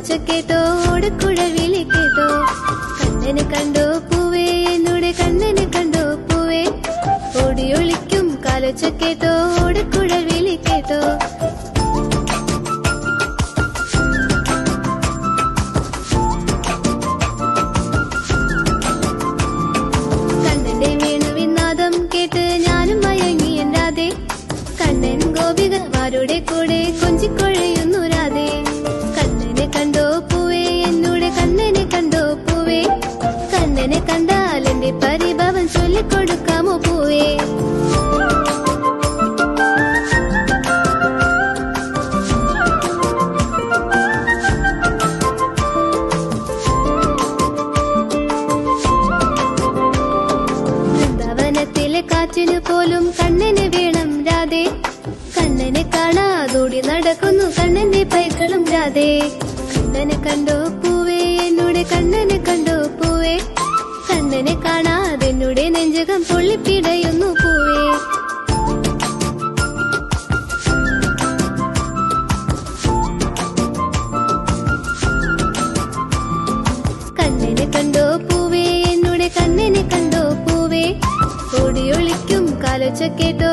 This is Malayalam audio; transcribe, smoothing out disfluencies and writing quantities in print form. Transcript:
കാലൊച്ച കേട്ടോ ഓടക്കുഴവിളി കേട്ടോ കണ്ണനെ കണ്ടോ പൂവേ എന്നോട് കണ്ണനെ കണ്ടോ പൂവേ ഓടിയൊളിക്കും കാലൊച്ച കേട്ടോ ഓടക്കുഴവിളി കേട്ടോ കണ്ണന്റെ വേണുവിനാദം കേട്ട് ഞാനും മയങ്ങി രാധേ കണ്ണൻ ഗോപികമാരുടെ കൂടെ കൊഞ്ചിക്കൊഴയുന്നു രാധേ കണ്ണനെ കണ്ടോ പൂവേ എന്നോട് കണ്ണനെ കണ്ടോ പൂവേ കണ്ണനെ കണ്ടാൽ എന്റെ പരിഭവം ചൊല്ലിക്കൊടുക്കാമോ പൂവേ വൃന്ദാവനത്തിലെ കാറ്റിനു പോലും കണ്ണന് വേണം രാധേ കണ്ണനെ കാണാതോടി നടക്കുന്നു കണ്ണന്റെ പൈക്കളും രാധേ കണ്ണനെ കണ്ടോ പൂവേ എന്നോട് കണ്ണനെ കണ്ടോ പൂവേ കണ്ണനെ കാണാതെന്നോടെ നെഞ്ചകം പൊള്ളിപ്പിടയുന്നു പൂവേ കണ്ണനെ കണ്ടോ പൂവേ എന്നോട് കണ്ണനെ കണ്ടോ പൂവേ ഓടിയൊളിക്കും കാലൊച്ച കേട്ടോ